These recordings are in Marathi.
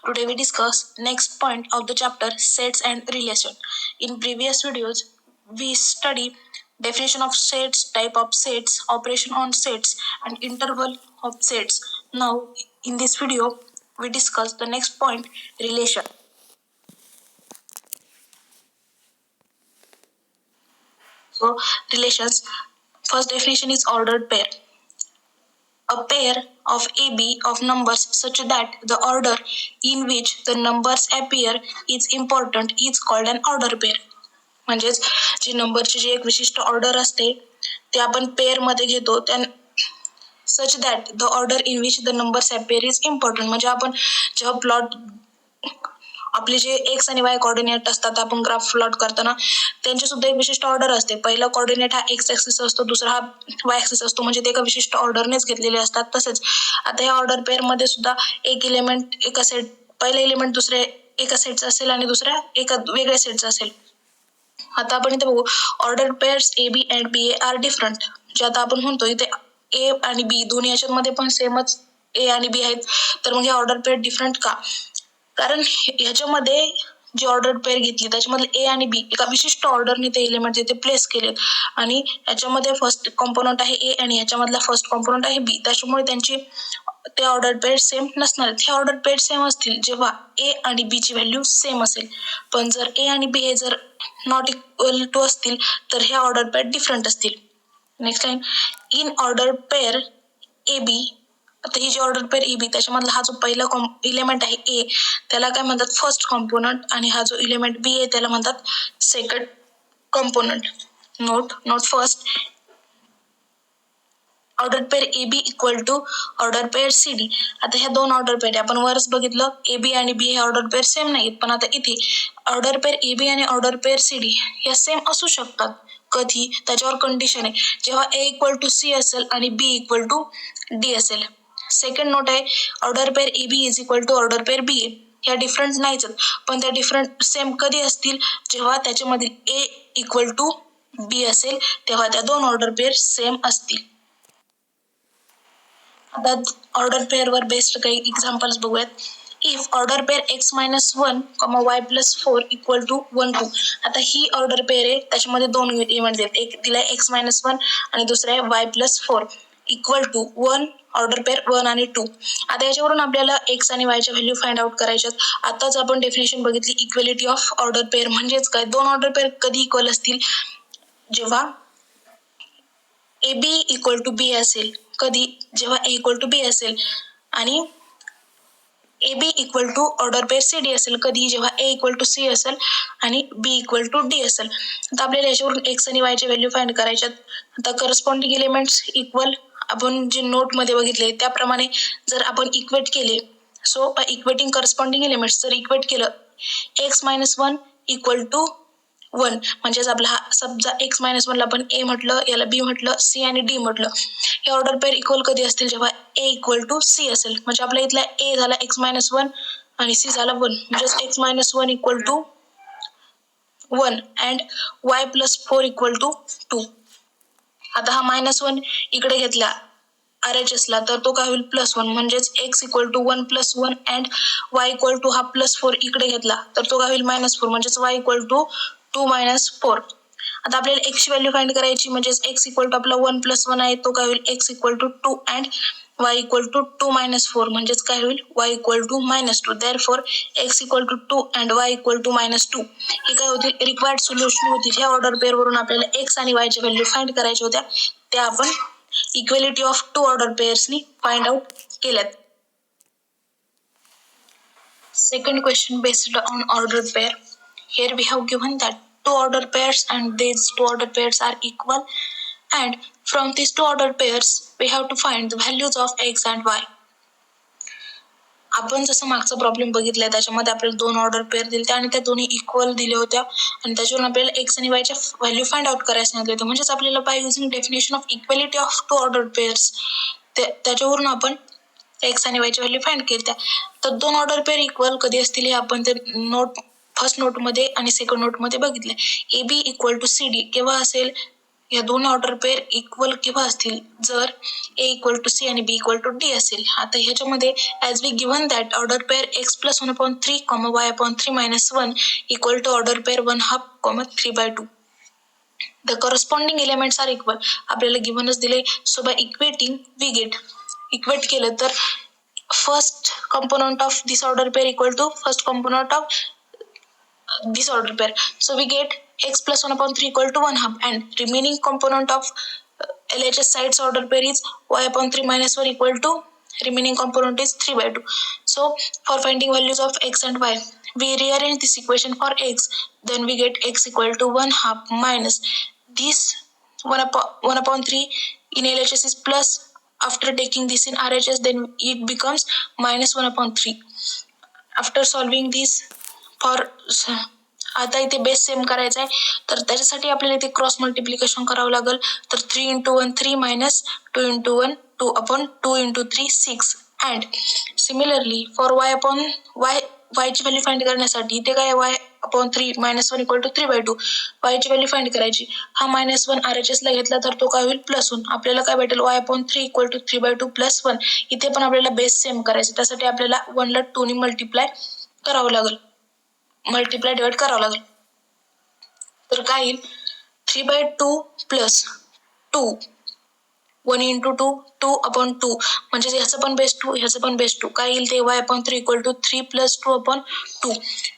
Today we discuss next point of the chapter sets and relation. In previous videos, we study definition of sets, type of sets, operation on sets, and interval of sets. Now, in this video, we discuss the next point relation. So, relations. First definition is ordered pair. A pair of AB of numbers such that the order in which the numbers appear is important is called an order pair. म्हणजेच जी नंबरची जी एक विशिष्ट ऑर्डर असते ते आपण पेअर मध्ये घेतो such that the order in which the numbers appear is important. म्हणजे आपण जेव्हा प्लॉट आपले जे एक्स आणि वाय कॉर्डिनेट असतात आपण ग्राफ प्लॉट करताना त्यांची सुद्धा एक विशिष्ट ऑर्डर असते. पहिला कॉर्डिनेट हा एक्स ऍक्सिस असतो, दुसरा हा वाय ऍक्सिस असतो, म्हणजे ते एका विशिष्ट ऑर्डरनेच घेतलेले असतात. तसेच आता या ऑर्डर पेअर मध्ये सुद्धा एक एलिमेंट एका सेट, पहिला एलिमेंट दुसऱ्या एका सेटचा असेल आणि दुसऱ्या एका वेगळ्या सेटचा असेल. आता आपण इथे बघू order pairs A B and B A are different. जे आता आपण म्हणतो इथे ए आणि बी दोन्ही याच्यामध्ये पण सेमच ए आणि बी आहेत, तर मग हे ऑर्डर पेअर डिफरंट का? कारण ह्याच्यामध्ये जी ऑर्डर पेअर घेतली त्याच्यामधले ए आणि बी एका विशिष्ट ऑर्डरने ते एलिमेंट तिथे प्लेस केलेत आणि याच्यामध्ये फर्स्ट कॉम्पोनंट आहे ए आणि याच्यामधला फर्स्ट कॉम्पोनंट आहे बी, त्याच्यामुळे त्यांची ते ऑर्डर पेअर सेम नसणार आहेत. हे ऑर्डर पेअर सेम असतील जेव्हा ए आणि बी ची व्हॅल्यू सेम असेल, पण जर ए आणि बी हे जर नॉट इक्वल टू असतील तर हे ऑर्डर पेअर डिफरंट असतील. Next line, in order pair A B. आता ही जी ऑर्डर पेअर ए बी त्याच्यामधला हा जो पहिला इलेमेंट आहे ए त्याला काय म्हणतात फर्स्ट कॉम्पोनंट आणि हा जो इलेमेंट बी आहे त्याला म्हणतात second component. Note first order pair A B equal to order pair C D. आता ह्या दोन ऑर्डर पेअर आपण वरच बघितलं ए बी आणि बी हे ऑर्डर पेअर सेम नाहीत, पण आता इथे ऑर्डर पेअर ए बी आणि ऑर्डर पेअर सी डी या सेम असू शकतात. कधी? त्याच्यावर कंडिशन आहे जेव्हा ए इक्वल टू सी असेल आणि बी इक्वल टू डी असेल. सेकंड नोट आहे order pair A B is equal to order pair B A. ह्या डिफरंट नाहीच, पण त्या डिफरंट सेम कधी असतील जेव्हा त्याच्यामधील ए इक्वल टू बी असेल तेव्हा त्या दोन ऑर्डर पेअर सेम असतील. आता ऑर्डर पेअरवर बेस्ड काही एक्झाम्पल्स बघूयात. If order pair X minus 1, Y plus 4 equal to 1, 2. आता ही ऑर्डर पेअर आहे त्याच्यामध्ये दोन एलिमेंट आहेत, एक दिलाय एक्स मायनस 1 आणि दुसरा आहे Y plus 4 equal to 1. Order pair 1 आणि 2. आता याच्यावरून आपल्याला एक्स आणि वायच्या व्हॅल्यू फाइंड आउट करायच्यात. आताच आपण डेफिनेशन बघितली इक्वेलिटी ऑफ ऑर्डर पेअर म्हणजेच काय, दोन ऑर्डर पेअर कधी इक्वल असतील जेव्हा ए बी इक्वल टू बी असेल. कधी? जेव्हा ए इक्वल टू बी असेल आणि A B equal to order pair C D असेल. कधी? जेव्हा ए इक्वल टू सी असेल आणि बी इक्वल टू डी असेल. आता आपल्याला याच्यावरून एक्स आणि वायचे व्हॅल्यू फाइंड करायच्यात. आता करस्पॉन्डिंग एलिमेंट्स इक्वल आपण जे नोटमध्ये बघितले त्याप्रमाणे जर आपण इक्वेट केले, सो इक्वेटिंग करस्पॉन्डिंग एलिमेंट्स जर इक्वेट केलं एक्स मायनस 1 इक्वल टू 1 म्हणजेच आपला हा समजा एक्स मायनस 1 ला आपण ए म्हटलं, याला बी म्हटलं, सी आणि डी म्हटलं. हे ऑर्डर पेअर इक्वल कधी असतील जेव्हा ए इक्वल टू सी असेल. म्हणजे आपला इथला ए झाला एक्स मायनस 1 आणि सी झाला 1, म्हणजेच X minus 1 equal to 1 and Y plus 4 equal to 2. आता हा -1 इकडे घेतला RHS ला तर तो काय होईल +1, म्हणजेच x equal to 1 + 1 and y equal to हा +4 इकडे घेतला तर तो काय होईल -4, म्हणजेच y इक्वल टू 2 - 4. आता आपल्याला x ची व्हॅल्यू फाइंड करायची, म्हणजेच x इक्वल टू आपला 1 + 1 आहे तो काय होईल x equal to 2 and y equal to 2 - 4, म्हणजेच काय होईल y equal to -2. Therefore x equal to 2 and y equal to -2 हे काय होतील रिक्वायर्ड सोल्युशन होतील. ह्या ऑर्डर पेअर वरून आपल्याला x आणि y च्या व्हॅल्यू फाइंड करायच्या होत्या, त्या आपण इक्वेलिटी ऑफ टू ऑर्डर पेअर्सनी फाइंड आउट केल्यात. Second question based on order pair. Here we have given that two order pairs and these two order pairs are equal, and from these two order pairs we have to find the values of x and y. आपण जसं मागचा प्रॉब्लेम बघितलाय त्याच्यामध्ये आपल्याला दोन ऑर्डर पेअर दिले आणि त्या दोन्ही इक्वल दिल्या होत्या आणि त्याच्यावरून आपल्याला एक्स आणि वायच्या व्हॅल्यू फाइंड आउट करायला सांगितले होते. म्हणजेच आपल्याला by using definition of equality of two order pairs त्याच्यावरून आपण एक्स आणि वायची व्हॅल्यू फाइंड केल्या. तर दोन ऑर्डर पेअर इक्वल कधी असतील हे आपण ते फर्स्ट नोटमध्ये आणि सेकंड नोटमध्ये बघितले. A B equal to C D केव्हा असेल, या दोन ऑर्डर पेअर इक्वल केव्हा असतील, जर ए इक्वल टू सी आणि बी इक्वल टू डी असेल. आता ह्याच्यामध्ये as we given that order pair X plus 1/3 y upon 3 minus 1 equal to order pair 1/2 3/2. The corresponding elements are equal. आपल्याला गिव्हनच दिले, so by equating we get, equate केलं तर first component of this order pair equal to first component of this order pair. So we get x plus 1/3 equal to 1/2 and remaining component of LHS sides order pair is y upon 3 minus 1 equal to remaining component is 3/2. So for finding values of x and y, we rearrange this equation for x. Then we get x equal to 1/2 minus this 1/3 in LHS is plus. After taking this in RHS, then it becomes minus 1/3. After solving this for आता इथे बेस सेम करायचा आहे, तर त्याच्यासाठी आपल्याला इथे क्रॉस मल्टिप्लिकेशन करावं लागेल. तर 3 into 1 3 minus 2 into 1 2 upon 2 into 3 6. And similarly for y ची व्हॅल्यू फाइंड करण्यासाठी इथे काय y upon 3 minus 1 equal to 3/2. y ची व्हॅल्यू फाइंड करायची. हा -1 RHS ला घेतला तर तो काय होईल, प्लस 1. आपल्याला काय भेटेल, y upon 3 equal to 3/2 plus 1. इथे पण आपल्याला बेस सेम करायचं, त्यासाठी आपल्याला 1 ला 2 ने मल्टिप्लाय करावं लागेल, मल्टिप्लाय डिवाइड करावं लागेल. तर काय येईल, 3/2 प्लस 2 1 into 2 2 upon 2, म्हणजे ह्याचं पण बेस 2 ह्याचं पण बेस 2. काय येईल ते y upon 3 equal to 3 plus 2 upon 2.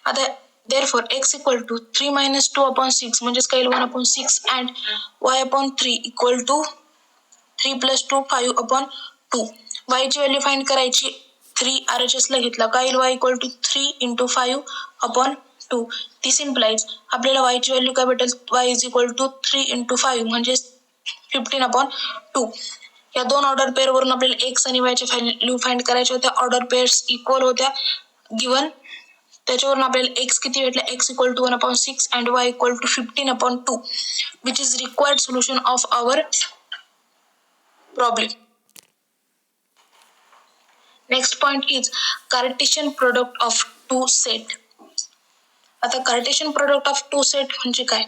आता therefore x equal to 3 minus 2 upon 6, म्हणजेच काय येईल 1 upon 6 and y upon 3 equal to 3 plus 2 5 upon 2. y ची व्हॅल्यू फाइंड करायची, 3 RHS ला घेतला, काय येईल y equal to 3 into 5 upon 2. This implies आपल्याला y ची व्हॅल्यू काय भेटेल, y is equal to 3 into 5 म्हणजे 15 upon 2. या दोन ऑर्डर पेअर वरून आपल्याला x आणि y च्या व्हॅल्यू फाइंड करायच्या होत्या. ऑर्डर पेअर्स इक्वल होत्या गिवन, त्याच्यावरून आपल्याला x किती भेटला, x equal to 1/6 and y equal to 15 upon 2, which is required solution of our problem. Next point is Cartesian product of two set. आता Cartesian product of two set म्हणजे काय,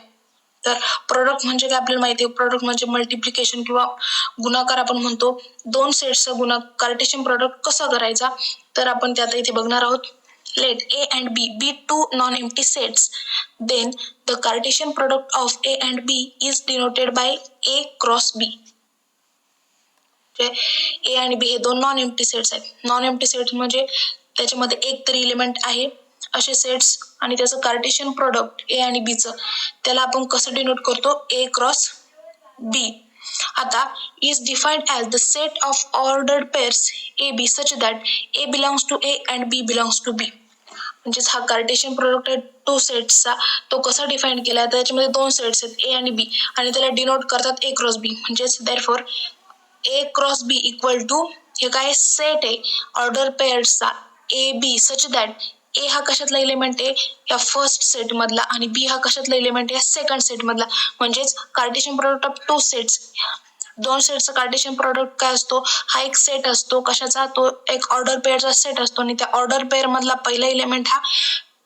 तर प्रोडक्ट म्हणजे काय आपल्याला माहिती आहे, प्रोडक्ट म्हणजे मल्टिप्लिकेशन किंवा गुणाकार आपण म्हणतो. दोन सेट्सचा गुणाकार कार्टेशियन प्रोडक्ट कसा करायचा, तर आपण ते आता इथे बघणार आहोत. Let A and B be two non-empty sets. Then the Cartesian product of A and B is denoted by A cross B. A आणि B हे दोन नॉन एम्प्टी सेट्स आहेत. नॉन एम्प्टी सेट्स म्हणजे त्याच्यामध्ये एक तरी एलिमेंट आहे असे सेट्स, आणि त्याचं कार्टेशियन प्रोडक्ट ए आणि बी चं त्याला आपण कसं डिनोट करतो, ए क्रॉस बी. आता is defined as the set of ordered pairs A B such that A belongs to A and B belongs to B. म्हणजेच हा कार्टेशियन प्रोडक्ट आहे टू सेट्सचा, तो कसा डिफाईन केला आहे, त्याच्यामध्ये दोन सेट्स आहेत ए आणि बी, आणि त्याला डिनोट करतात ए क्रॉस बी. म्हणजेच therefore A cross B equal to, हे काय सेट आहे order पेअर्सचा A B such that A हा कशातला एलिमेंट आहे, या फर्स्ट सेट मधला, आणि बी हा कशातला एलिमेंट आहे, या सेकंड सेट मधला. म्हणजेच Cartesian product of two sets, दोन सेटचा कार्टेशियन प्रोडक्ट काय असतो, हा एक सेट असतो. कशाचा, तो एक ऑर्डर पेअरचा सेट असतो, आणि त्या ऑर्डर पेअर मधला पहिला एलिमेंट हा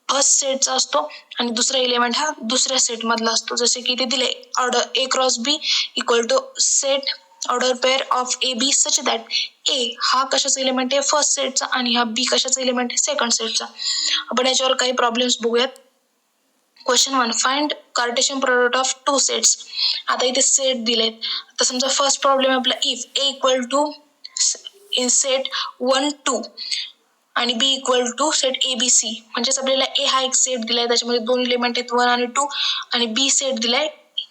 फर्स्ट सेटचा असतो आणि दुसरा एलिमेंट हा दुसऱ्या सेट मधला असतो. जसे की ते दिले, order A cross B equal to set order pair of A B such that A हा कशाचा एलिमेंट आहे, फर्स्ट सेटचा, आणि हा बी कशाचा एलिमेंट आहे, सेकंड सेटचा. आपण याच्यावर काही प्रॉब्लेम्स बघूयात. Question 1, find Cartesian product of two sets. आता इथे सेट दिलेत. आता समजा फर्स्ट प्रॉब्लेम आपला, if A equal to in set 1 2 आणि B equal to set A B C. म्हणजेच आपल्याला ए हा एक सेट दिलाय, त्याच्यामध्ये दोन एलिमेंट आहेत 1 आणि 2, आणि बी सेट दिलाय,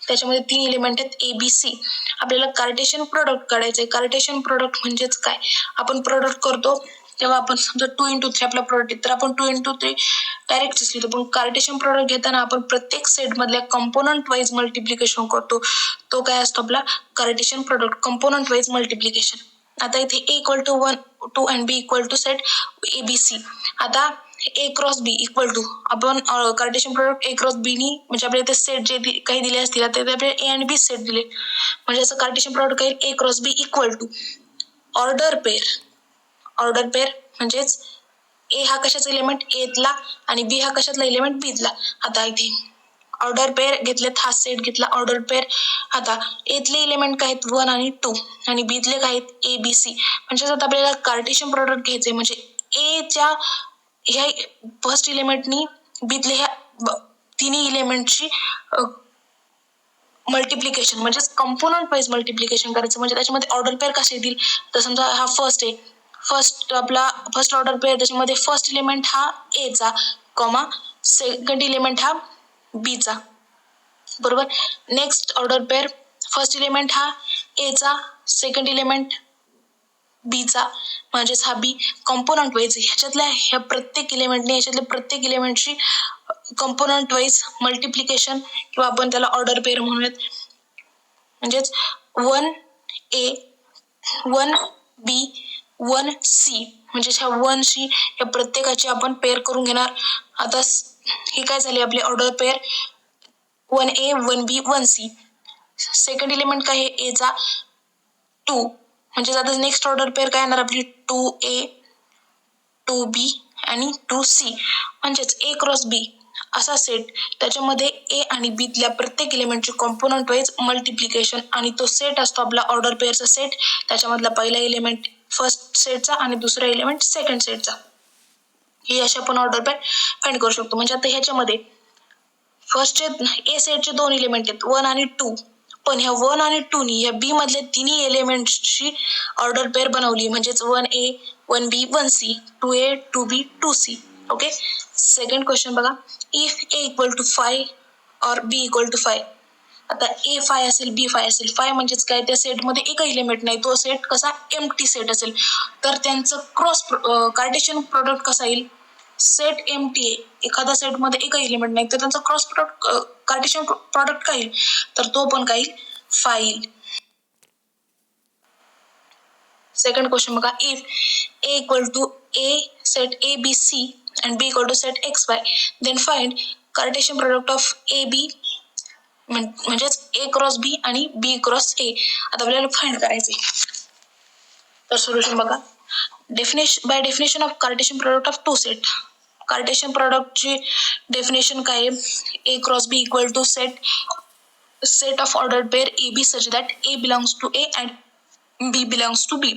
त्याच्यामध्ये 3 एलिमेंट आहेत ए बी सी. आपल्याला कार्टेशियन प्रोडक्ट काढायचंय. कार्टेशियन प्रोडक्ट म्हणजेच काय, आपण प्रोडक्ट करतो तेव्हा आपण समजा 2 into 3 आपला प्रोडक्ट आहे, तर आपण 2 into 3 डायरेक्ट लिहितो. पण कार्टेशियन प्रोडक्ट घेताना आपण प्रत्येक सेट मधल्या कंपोनंट वाईज मल्टिप्लिकेशन करतो. तो काय असतो आपला Cartesian product, component wise multiplication. आता इथे ए इक्वल टू 1 2 आणि B equal to set A B C. आता A cross B equal to, आपण Cartesian product A cross B नी, म्हणजे आपल्या इथे सेट जे काही दिले असतील ते आपल्याला ए आणि बी सेट दिले, म्हणजे असं कार्टेशियन प्रोडक्ट काही A cross B equal to order pair. Order pair म्हणजेच ए हा कशाचा एलिमेंट एथला आणि बी हा कशातला एलिमेंट बीतला. आता इथे ऑर्डर पेअर घेतलेत, हा सेट घेतला ऑर्डर पेअर. आता एतले एलिमेंट काय आहेत 1 आणि 2 आणि बीतले काय आहेत ए बी सी. म्हणजे आता आपल्याला कार्टेशियन प्रोडक्ट घ्यायचे म्हणजे एच्या ह्या फर्स्ट एलिमेंटनी बीतले ह्या तिन्ही एलिमेंटची मल्टिप्लिकेशन म्हणजेच कंपोनंट वाईज मल्टिप्लिकेशन करायचं. म्हणजे त्याच्यामध्ये ऑर्डर पेअर कसे येतील, तर समजा हा फर्स्ट आहे, फर्स्ट ऑर्डर पेअर, त्याच्यामध्ये फर्स्ट एलिमेंट हा एचा कॉमा सेकंड एलिमेंट हा बीचा, बरोबर. Next order pair first element हा एचा, सेकंड एलिमेंट बीचा, म्हणजेच हा बी. कंपोनंट वाईज ह्या प्रत्येक एलिमेंटची कंपोनंट वाईज मल्टिप्लिकेशन किंवा आपण त्याला ऑर्डर पेअर म्हणूयात. म्हणजेच 1A 1B 1C म्हणजे ह्या 1शी या प्रत्येकाची आपण पेअर करून घेणार. आता हे काय झाले आपले order pair 1A 1B 1C. Second element काय आहे एचा 2 म्हणजे आता नेक्स्ट ऑर्डर पेअर काय येणार आपली 2A 2B आणि 2C. म्हणजेच A क्रॉस B असा सेट, त्याच्यामध्ये ए आणि बीतल्या प्रत्येक एलिमेंटची कॉम्पोनंट वाईज मल्टिप्लिकेशन आणि तो सेट असतो आपला ऑर्डर पेअरचा सेट. त्याच्यामधला पहिला एलिमेंट फर्स्ट सेटचा आणि दुसरा एलिमेंट सेकंड सेटचा. हे अशा आपण ऑर्डर पेअर फाइंड करू शकतो. म्हणजे आता ह्याच्यामध्ये फर्स्टचे ए सेटचे 2 एलिमेंट आहेत 1 आणि 2, पण ह्या 1 आणि 2 नी या बी मधल्या तिन्ही एलिमेंट्सची ऑर्डर पेअर बनवली. म्हणजेच 1A 1B 1C 2A 2B 2C. Okay. Second question बघा, इफ A इक्वल टू 5 और B इक्वल टू 5. आता A 5 असेल B 5 असेल. 5 म्हणजेच काय, त्या सेटमध्ये एक एलिमेंट नाही, तो सेट कसा एम्प्टी सेट असेल. तर त्यांचं क्रॉस कार्टेशियन प्रोडक्ट कसा येईल, सेट एम्प्टी आहे, एखाद्या सेटमध्ये एक एलिमेंट नाही, तर त्यांचा क्रॉस प्रोडक्ट कार्टेशियन प्रोडक्ट काय येईल, तर तो पण काय येईल 5 येईल. सेकंड क्वेश्चन बघा, if A equal to A set A B C and B equal to set x y, then find Cartesian product of A B म्हणजेच A क्रॉस B आणि B क्रॉस A. आता आपल्याला फाइंड करायचे. तर सोल्युशन बघा, by definition of Cartesian product of two set. Cartesian प्रोडक्टची डेफिनेशन काय आहे, A cross B equal to set of ordered pair AB such that A belongs to A and B belongs to B.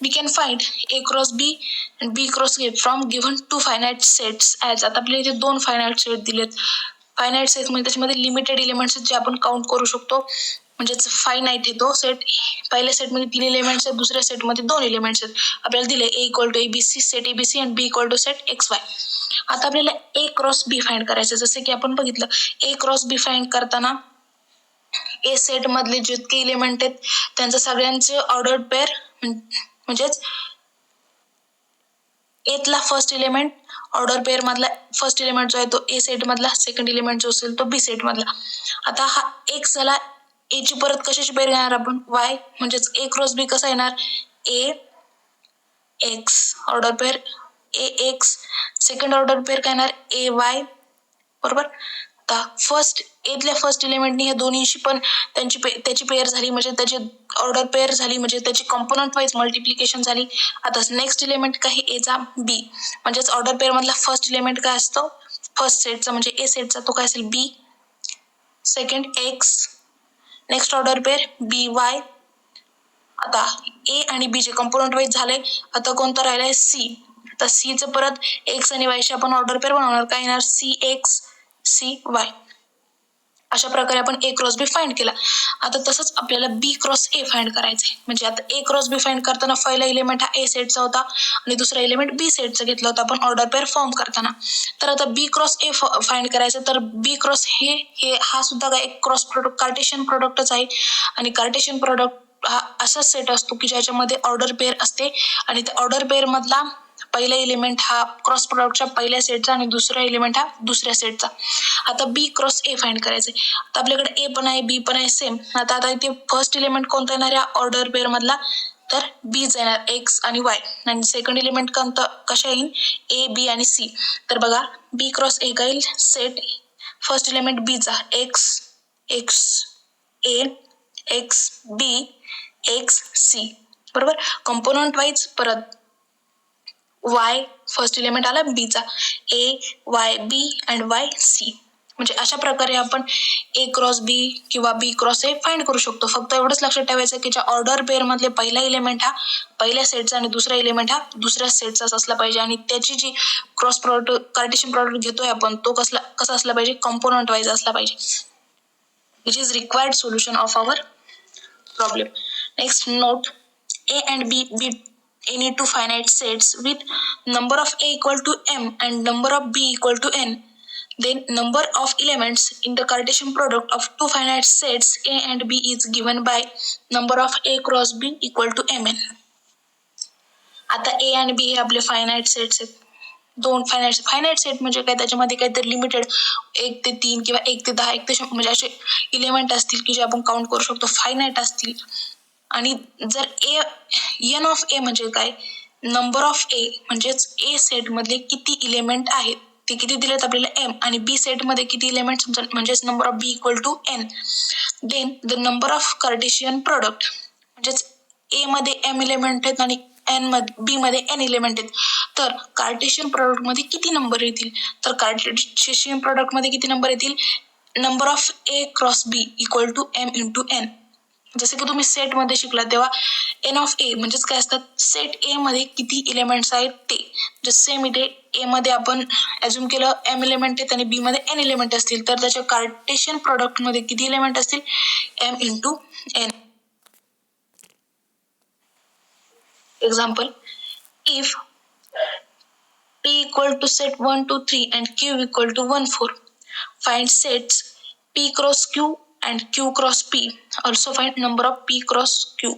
We can find A cross B and B cross A from given two finite sets as. आता आपल्याला इथे 2 फायनाइट सेट दिलेत. फायनाइट सेट म्हणजे त्याच्यामध्ये लिमिटेड एलिमेंट्स जे आपण काउंट करू शकतो. म्हणजेच फायनाइट आहे तो सेट. पहिल्या सेटमध्ये 3 एलिमेंट्स आहेत, दुसऱ्या सेटमध्ये 2 एलिमेंट्स आहेत. आपल्याला दिले A equal to ABC set ABC आणि B equal to set XY. आता आपल्याला A क्रॉस B फाइंड करायचं. जसे की आपण बघितलं A क्रॉस B फाइंड करताना ए सेट मधले जितके एलिमेंट आहेत त्यांचं सगळ्यांचे ऑर्डर पेअर म्हणजेच एतला फर्स्ट एलिमेंट ऑर्डर पेअर मधला फर्स्ट एलिमेंट जो आहे तो ए सेट मधला, सेकंड एलिमेंट जो असेल तो बी सेट मधला. आता हा एक्स झाला, ए ची परत कशाची पेअर घेणार आपण वाय, म्हणजेच ए क्रॉस बी कसा येणार ए एक्स ऑर्डर पेअर ए एक्स. सेकंड ऑर्डर पेअर काय येणार ए वाय, बरोबर. आता एतल्या फर्स्ट एलिमेंटनी ह्या दोन्हीशी पण त्याची पेअर झाली, म्हणजे त्याची ऑर्डर पेअर झाली, म्हणजे त्याची कंपोनंट वाईज मल्टिप्लिकेशन झाली. आता नेक्स्ट एलिमेंट काय एचा बी, म्हणजेच ऑर्डर पेअर मधला फर्स्ट एलिमेंट काय असतो फर्स्ट सेटचा म्हणजे ए सेटचा, तो काय असेल B. Second X, next order pair B Y. आता ए आणि बी चे कंपोनंट वाईज झाले. आता कोणता राहिलाय सी. आता सी चं परत एक्स आणि वाय शी आपण ऑर्डर पेअर बनवणार, काय येणार सी एक्स सी वाय. अशा प्रकारे आपण ए क्रॉस बी फाइंड केला. आता तसंच आपल्याला बी क्रॉस ए फाइंड करायचंय. म्हणजे आता ए क्रॉस बी फाइंड करताना पहिला एलिमेंट हा ए सेटचा होता आणि दुसरा एलिमेंट बी सेटचा घेतला होता आपण ऑर्डर पेअर फॉर्म करताना. तर आता बी क्रॉस ए फाइंड करायचं, तर बी क्रॉस हा सुद्धा काय एक क्रॉस प्रोडक्ट कार्टेशियन प्रोडक्टच आहे. आणि कार्टेशियन प्रोडक्ट हा असाच सेट असतो की ज्याच्यामध्ये ऑर्डर पेअर असते आणि त्या ऑर्डर पेअर मधला पहिला एलिमेंट हा क्रॉस प्रोडक्टच्या पहिल्या सेटचा आणि दुसरा एलिमेंट हा दुसऱ्या सेटचा. आता बी क्रॉस ए फाइंड करायचंय. आता आपल्याकडे ए पण आहे बी पण आहे सेम. आता इथे फर्स्ट एलिमेंट कोणता येणार या ऑर्डर पेअर मधला, तर बीच येणार एक्स आणि वाय. आणि सेकंड एलिमेंट कोणता कशा येईल ए बी आणि सी. तर बघा बी क्रॉस ए काय येईल सेट फर्स्ट एलिमेंट बीचा X X A X B X C, बरोबर. कंपोनंट वाईज परत वाय फर्स्ट एलिमेंट आला बीचा A Y B and Y C. म्हणजे अशा प्रकारे आपण ए क्रॉस बी किंवा बी क्रॉस ए फाइंड करू शकतो. फक्त एवढंच लक्षात ठेवायचं की ज्या ऑर्डर पेअर मधले पहिला एलिमेंट हा पहिल्या सेटचा आणि दुसरा एलिमेंट हा दुसऱ्या सेटचाच असला पाहिजे आणि त्याची जी क्रॉस प्रॉडक्ट कार्टेशियन प्रॉडक्ट घेतोय आपण तो कसा असला पाहिजे, कंपोनंट वाईज असला पाहिजे. Which is required solution of our problem. Next note, A and B be any two finite sets with number of A equal to m and number of B equal to n. Then number of elements in the Cartesian product of two finite sets A and B is given by number of A cross B equal to mn. आता A आणि B हे आपले फायनाईट सेट्स आहेत. दोन फायनाईट सेट म्हणजे काय, त्याच्यामध्ये काहीतरी लिमिटेड 1 ते 3 किंवा 1 ते 10 1 ते 100 म्हणजे असे एलिमेंट असतील की जे आपण काउंट करू शकतो, फायनाईट असतील. आणि जर एन ऑफ ए म्हणजे काय, नंबर ऑफ ए म्हणजेच ए सेट मधले किती इलेमेंट आहेत ते किती दिलेत आपल्याला एम, आणि बी सेट मध्ये किती इलेमेंट म्हणजेच number of B equal to N. Then the number of Cartesian product म्हणजेच ए मध्ये एम इलेमेंट आहेत आणि बी मध्ये एन इलेमेंट आहेत. तर कार्टेशियन प्रोडक्ट मध्ये किती नंबर येतील, तर कार्टेशियन प्रोडक्ट मध्ये किती नंबर येतील, number of A cross B equal to M into N. जसं की तुम्ही सेट मध्ये शिकला तेव्हा एन ऑफ ए म्हणजेच काय असतात, सेट ए मध्ये किती इलेमेंट्स आहेत ते. जसं सेम इथे ए मध्ये आपण अज्युम केलं एम इलेमेंट आहेत आणि बी मध्ये एन इलेमेंट असतील, तर त्याच्या कार्टेशियन प्रोडक्ट मध्ये किती इलेमेंट असतील, M into N. Example, if P equal to set 1, 2, 3 and Q equal to 1, 4. Find sets P cross Q and Q cross P. Also find number of P cross Q.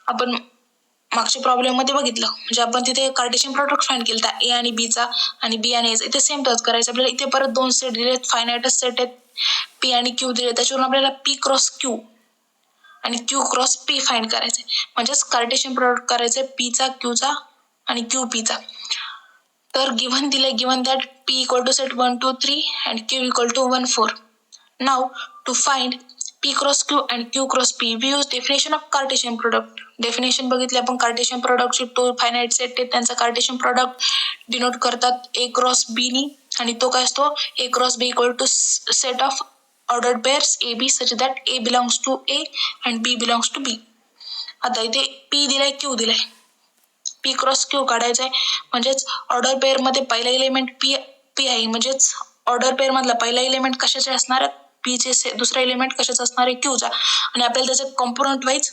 आपण मागच्या प्रॉब्लेम मध्ये बघितलं, म्हणजे आपण तिथे कार्टेशियन प्रोडक्ट फाइंड केला ए आणि बी चा आणि बी आणि एचा. इथे सेम टच करायचं आपल्याला. इथे परत दोन सेट दिलेत, फायनाइटच सेट आहेत, पी आणि क्यू दिले. त्याच्यावरून आपल्याला पी क्रॉस क्यू आणि क्यू क्रॉस पी फाइंड करायचे. म्हणजेच कार्टेशियन प्रोडक्ट करायचे पी चा, क्यू चा आणि क्यू पी चा. तर गिव्हन दिले, given that P equal to set 1, 2, 3 and Q equal to 1, 4. Now to find P cross Q and Q cross P, we use definition of Cartesian product. Definition बघितले आपण कार्टेशियन प्रोडक्टची. तो फायनाईट सेट आहे, त्यांचा कार्टेशियन प्रोडक्ट डिनोट करतात ए क्रॉस बी नी, आणि तो काय असतो, A cross B equal to set of ordered pairs A B such that A belongs to A and B belongs to B. आता इथे पी दिलाय, क्यू दिलाय, पी क्रॉस क्यू काढायचा आहे. म्हणजेच ऑर्डर पेअर मध्ये पहिला एलिमेंट पी आहे, म्हणजेच ऑर्डर पेअर मधला पहिला एलिमेंट कशाचे असणार आहे, पीचे. दुसरा एलिमेंट कशाचा असणार आहे, क्यूचा. आणि आपल्याला त्याचं कॉम्पोनंट वाईज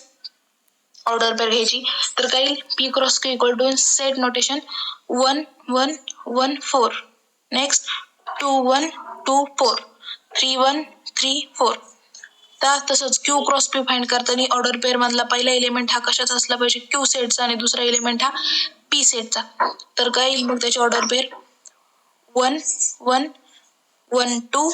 ऑर्डर पेअर घ्यायची. तर काय येईल, P cross Q equal to set notation 1, 1, 1, 4. Next 2, 1, 2, 4, 3, 1, 3, 4. तसंच क्यू क्रॉस पी फाइंड करताना ऑर्डर पेअर मधला पहिला एलिमेंट हा कशाचा असला पाहिजे, क्यू सेटचा, आणि दुसरा एलिमेंट हा पी सेटचा. तर काय येईल मग त्याची ऑर्डर पेअर 1, 1, 1, 2,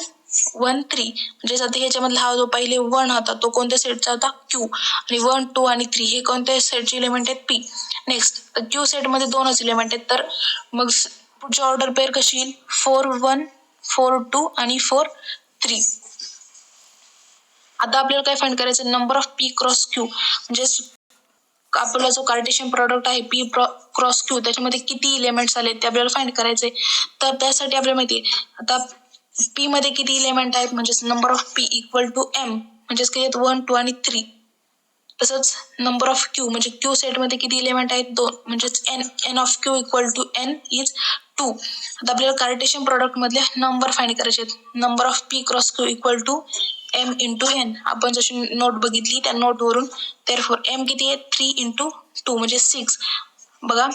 1, 3. म्हणजे आता ह्याच्यामधला हा जो पहिले 1 होता तो कोणत्या सेटचा होता, क्यू. आणि 1, 2 आणि 3 हे कोणत्या सेटचे एलिमेंट आहेत, पी. नेक्स्ट क्यू सेट मध्ये दोनच एलिमेंट आहेत, तर मग पुढची ऑर्डर पेअर कशी येईल, 4, 1, 4, 2 आणि 4, 3. आता आपल्याला काय फाइंड करायचं, number of P cross Q. म्हणजे आपला जो कार्टेशियन प्रोडक्ट आहे पी क्रॉस क्यू, त्याच्यामध्ये किती एलिमेंट्स आले ते आपल्याला फाइंड करायचे. तर त्यासाठी आपल्याला माहिती आहे आता पी मध्ये किती एलिमेंट आहेत, म्हणजेच number of P equal to M, म्हणजेच काय 1, 2 आणि 3. तसंच नंबर ऑफ क्यू म्हणजे क्यू सेट मध्ये किती एलिमेंट आहेत, 2, म्हणजेच N of Q equal to N is 2. आता आपल्याला कार्टेशियन प्रोडक्ट मधले नंबर फाइंड करायचे आहेत. Number of P cross Q equal to M into N. आपण जशी नोट बघितली त्या नोट वरून, देअरफॉर एम किती आहे, 3 इंटू 2 म्हणजे 6. बघा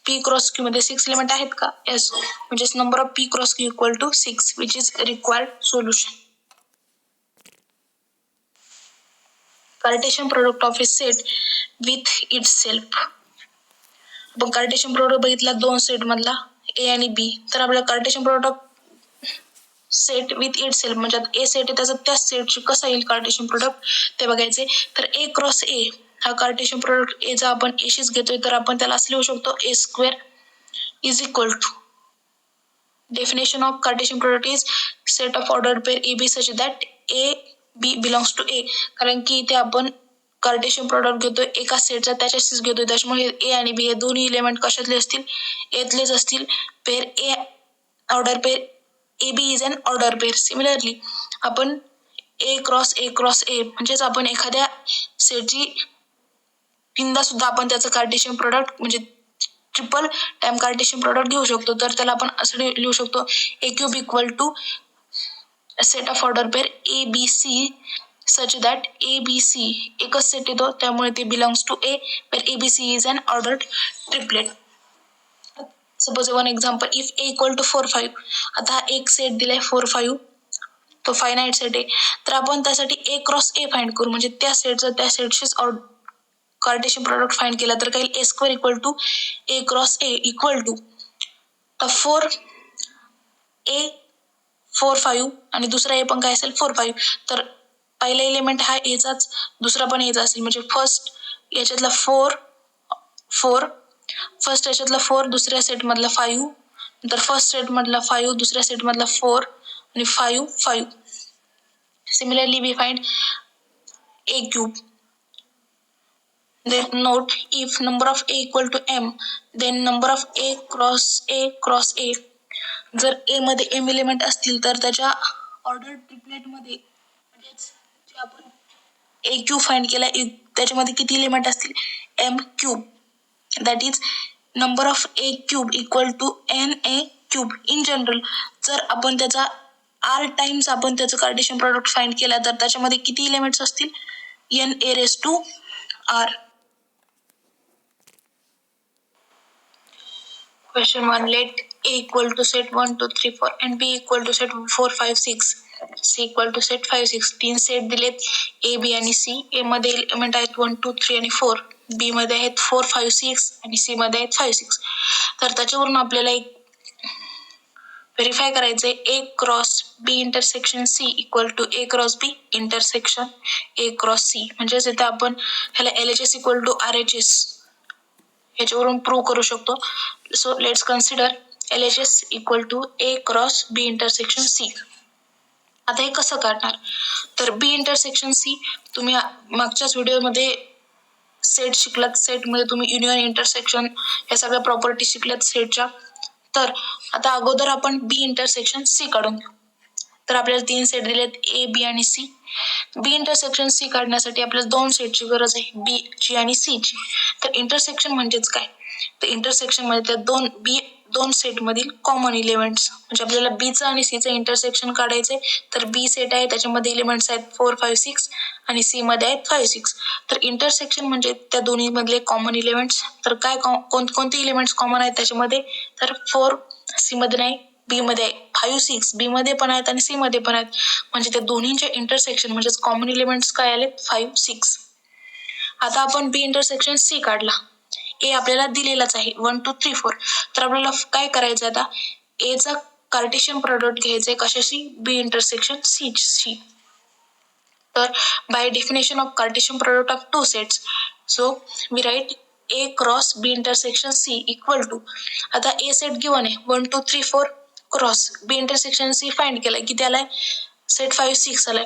पी क्रॉस क्यू मध्ये 6 एलिमेंट आहेत का, येस. म्हणजेच number of P cross Q equal to 6 which is required solution. Cartesian product of A set with its self. आपण कार्टेशियन प्रोडक्ट बघितला दोन सेट मधला ए आणि बी. तर आपल्याला Cartesian product set with itself म्हणजे ए सेट आहे त्याचा त्याच सेटची कसा येईल कार्टेशियन प्रोडक्ट ते बघायचे. तर ए क्रॉस ए हा कार्टेशियन प्रोडक्ट एचा आपण एशीच घेतोय, तर आपण त्याला असं लिहू शकतो A square is equal to, definition of Cartesian product is set of ordered pair AB such that A B belongs to A. कारण की इथे आपण कार्टेशियन प्रोडक्ट घेतोय एका सेटचा, त्याच्याशीच घेतोय, त्याच्यामुळे ए आणि बी हे दोन्ही एलिमेंट कशातले असतील, एतलेच असतील. Pair a order pair A B is an order pair. Similarly आपण ए क्रॉस ए म्हणजेच आपण एखाद्या सेटची तीनदा सुद्धा आपण त्याचं कार्टेशियन प्रोडक्ट म्हणजे ट्रिपल टाइम कार्टेशियन प्रोडक्ट घेऊ शकतो. तर त्याला आपण असं लिहू शकतो A cube equal to set of order pair A B C such that A B C एकच सेट येतो, त्यामुळे ते belongs to A, where A B C is an ordered triplet. Suppose one example, if A equal to 4, 5. आता हा एक सेट दिलाय 4, 5, तो फायनाईट सेट आहे. तर आपण त्यासाठी ए क्रॉस ए फाइंड करू, म्हणजे त्या सेटचीच कार्टेशियन प्रोडक्ट फाइंड केला तर काही A square equal to A cross A equal to 4 A 4, 5 आणि दुसरा ए पण काय असेल 4, 5. तर पहिला एलिमेंट हा एचाच, दुसरा पण एचा असेल, म्हणजे फर्स्ट याच्यातला 4, फर्स्ट याच्यातला 4, दुसऱ्या सेटमधला 5, नंतर फर्स्ट सेटमधला 5, दुसऱ्या सेटमधला 4 आणि 5, 5. Similarly we find A cube. Then note, if number of a equal to m, then number of a cross a. जर ए मध्ये एम एलिमेंट असतील तर त्याच्या ऑर्डर ट्रिपलेटमध्ये म्हणजेच जे आपण ए क्यूब फाइंड केला त्याच्यामध्ये किती एलिमेंट असतील, M cube. That is number of A cube equal to N A cube. In general जर आपण त्याचा आर टाइम्स आपण त्याचं कार्टेशियन प्रोडक्ट फाइंड केला तर त्याच्यामध्ये किती एलिमेंट्स असतील, N A raise to R. Question 1. Let A equal to set 1, 2, 3, 4 and B equal to set 4, 5, 6. C equal to set 5, 6. 3 set दिलेत A, B आणि C. A मध्ये एलिमेंट आहेत 1, 2, 3 आणि 4. B मध्ये आहेत 4, 5, 6 आणि C मध्ये आहेत 5, 6. तर त्याच्यावरून आपल्याला एक व्हेरीफाय करायचंय A cross B intersection C equal to A cross B intersection A cross C. म्हणजेच इथे आपण ह्याला LHS इक्वल टू RHS याच्यावरून प्रूव्ह करू शकतो. So let's consider LHS equal to A cross B intersection C. आता हे कसं काढणार, तर B इंटरसेक्शन C तुम्ही मागच्याच व्हिडिओमध्ये सेट शिकलात, सेटमध्ये तुम्ही युनियन इंटरसेक्शन या सगळ्या प्रॉपर्टी शिकल्यात सेटच्या. तर आता अगोदर आपण B इंटरसेक्शन C काढून घेऊ. तर आपल्याला 3 सेट दिलेत A, B आणि C. B इंटरसेक्शन C काढण्यासाठी आपल्याला 2 सेटची गरज आहे, B ची आणि C ची. तर इंटरसेक्शन म्हणजेच काय, तर इंटरसेक्शन मध्ये त्या दोन सेट मधील कॉमन एलिमेंट्स, म्हणजे आपल्याला B चं आणि C चं इंटरसेक्शन काढायचंय. तर B सेट आहे, त्याच्यामध्ये एलिमेंट्स आहेत 4, 5, 6 आणि C मध्ये आहेत 5, 6. तर इंटरसेक्शन म्हणजे त्या दोन्ही मधले कॉमन एलिमेंट्स. तर काय कोणते एलिमेंट्स कॉमन आहेत त्याच्यामध्ये, तर 4 C मध्ये नाही, B मध्ये आहे, 5, 6 B मध्ये पण आहेत आणि C मध्ये पण आहेत. म्हणजे त्या दोन्हींचे इंटरसेक्शन म्हणजेच कॉमन एलिमेंट्स काय आले, 5, 6. आता आपण B इंटरसेक्शन C काढला. ए आपल्याला दिलेलाच आहे 1, 2, 3, 4. तर आपल्याला काय करायचं आता, ए चा कार्टेशियन प्रोडक्ट घ्यायचंय कशाशी, B इंटरसेक्शन C शी. तर by definition of Cartesian product of 2 sets, so we write A cross B intersection C equal to, आता ए सेट गिवन आहे 1, 2, 3, 4 cross B intersection C find केलाय, किती आलाय, सेट 5, 6 आलाय.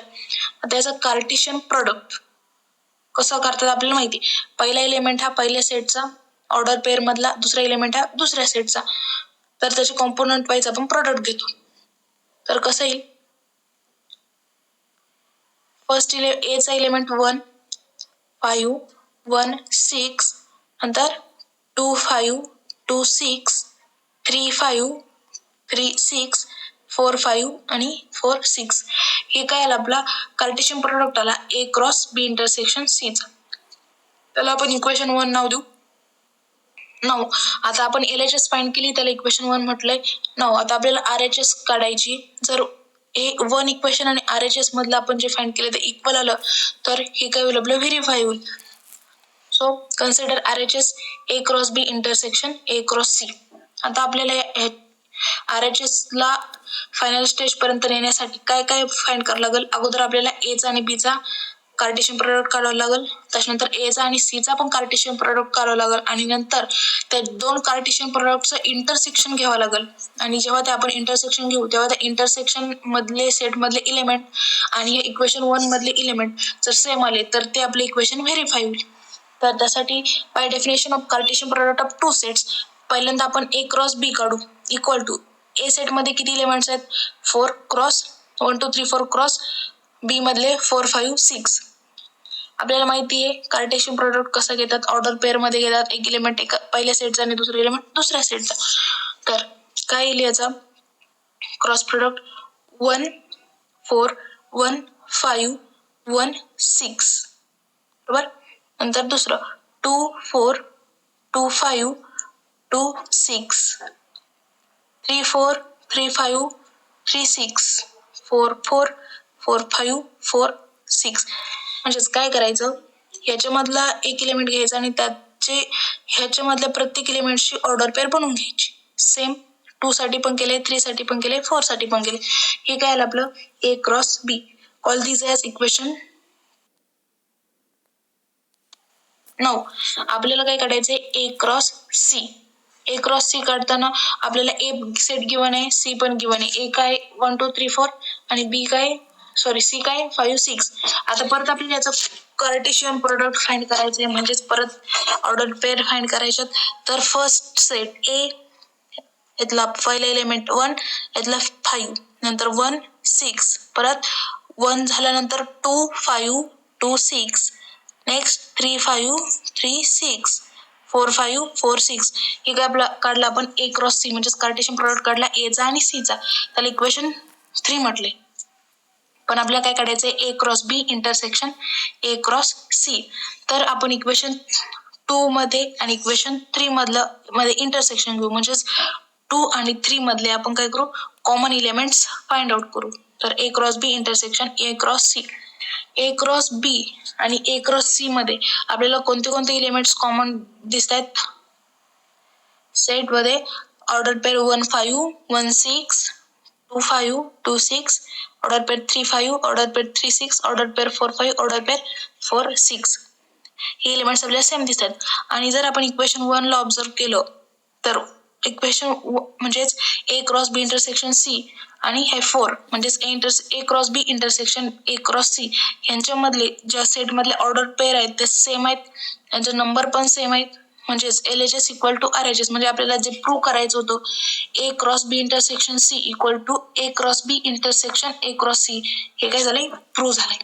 आता याचा कार्टेशियन प्रोडक्ट कसं करतात आपल्याला माहिती, पहिला एलिमेंट हा पहिल्या सेटचा ऑर्डर पेअर मधला, दुसरा एलिमेंट हा दुसऱ्या सेटचा. तर त्याचे कॉम्पोनंट वाईज आपण प्रोडक्ट घेतो. तर कसं येईल, फर्स्ट ए चा एलिमेंट 1, 5, 1, 6, नंतर 2, 5, 2, 6, 3, 5, 3, 6, 4, 5 आणि 4, 6. हे काय आला, आपला कार्टेशियन प्रोडक्ट आला A cross B intersection C चा. त्याला आपण इक्वेशन 1 नाव देऊ. नाव आता आपण LHS फाइंड केली, त्याला इक्वेशन 1 म्हटलंय. नाव आता आपल्याला RHS काढायची. जर हे 1 इक्वेशन आणि RHS मधलं आपण जे फाइंड केलं ते इक्वल आलं तर हे काय होईल, आपलं व्हेरीफाय होईल. So consider RHS A cross B intersection A cross C. आता आपल्याला RHS ला फायनल स्टेज पर्यंत नेण्यासाठी काय काय फाइंड करावं लागेल, अगोदर आपल्याला A चा आणि B चा कार्टेशियन प्रोडक्ट काढावं लागेल, त्याच्यानंतर A चा आणि C चा पण कार्टेशियन प्रोडक्ट काढावं लागेल आणि नंतर त्या 2 कार्टेशियन प्रोडक्टचं इंटरसेक्शन घ्यावं लागेल. आणि जेव्हा ते आपण इंटरसेक्शन घेऊ तेव्हा त्या इंटरसेक्शन मधले सेट मधले इलेमेंट आणि हे इक्वेशन 1 मधले इलेमेंट जर सेम आले तर ते आपले इक्वेशन व्हेरीफाय होईल. तर त्यासाठी bye definition of Cartesian product of 2 sets पहिल्यांदा आपण A क्रॉस B काढू इक्वल टू ए सेटमध्ये किती एलिमेंट्स आहेत? 4 क्रॉस 1 2 3 4 क्रॉस बी मधले 4 5 6. आपल्याला माहिती आहे कार्टेशियन प्रोडक्ट कसं घेतात, ऑर्डर पेअर मध्ये घेतात. एक एलिमेंट एका पहिल्या सेटचा आणि दुसरा एलिमेंट दुसऱ्या सेटचा. तर काय येईल याचा क्रॉस प्रोडक्ट? 1 4 1 5 1 6 बरोबर. नंतर दुसरं 2 4 2 5 2 6 3 4 3 5 3 6 4 4 4 5 4 6. म्हणजेच काय करायचं, ह्याच्यामधला एक एलिमेंट घ्यायचा आणि ह्याच्यामधल्या प्रत्येक एलिमेंटची ऑर्डर पेअर बनवून घ्यायची. सेम 2 साठी पण केले, 3 साठी पण केले, 4 साठी पण केले. हे काय आलं आपलं ए क्रॉस बी. कॉल दिस ॲज इक्वेशन 9. आपल्याला काय काढायचंय? A cross C. A cross C काढताना आपल्याला ए सेट गिवन आहे, सी पण गिवन आहे. ए काय 1 2 3 4 आणि बी काय सी काय 5 6. आता परत आपल्याला याचं कार्टेशियन प्रोडक्ट फाइंड करायचंय, म्हणजेच परत ऑर्डर पेअर फाइंड करायच्यात. तर फर्स्ट सेट ए, यातला पहिला एलिमेंट 1, यातला 5, नंतर 1 6, परत 1 झाल्यानंतर 2 5 2 6, नेक्स्ट 3 5 3 6, 4 5 4 6. हे काय काढलं आपण ए क्रॉस सी, म्हणजेच कार्टेशियन प्रोडक्ट काढला एचा आणि सीचा. त्याला इक्वेशन 3 म्हटले. पण आपल्याला काय काढायचंय? A cross B intersection A cross C. तर आपण इक्वेशन 2 मध्ये आणि इक्वेशन 3 मध्ये इंटरसेक्शन घेऊ, म्हणजेच 2 आणि 3 मधले आपण काय करू? कॉमन एलिमेंट्स फाइंड आउट करू. तर A cross B intersection A cross C. A cross B आणि ए क्रॉस सी मध्ये आपल्याला कोणते कोणते एलिमेंट्स कॉमन दिसत आहेत? सेट मध्ये order pair 1 5 1 6 2 5 2 6, order pair 3 5, order pair 3 6, order pair 4 5, order pair 4 6. हे एलिमेंट्स आपल्याला सेम दिसतात. आणि जर आपण इक्वेशन 1 ला ऑब्झर्व केलं तर इक्वेशन म्हणजेच A cross B intersection C आणि हे 4 म्हणजेच A cross B intersection A cross C यांच्यामधले ज्या सेटमधले ऑर्डर पेअर आहेत ते सेम आहेत, त्यांचे नंबर पण सेम आहेत. म्हणजेच LHS इक्वल टू RHS. म्हणजे आपल्याला जे प्रूव्ह करायचं होतं A cross B intersection C equal to A cross B intersection A cross C, हे काय झालंय? प्रूव्ह झालंय.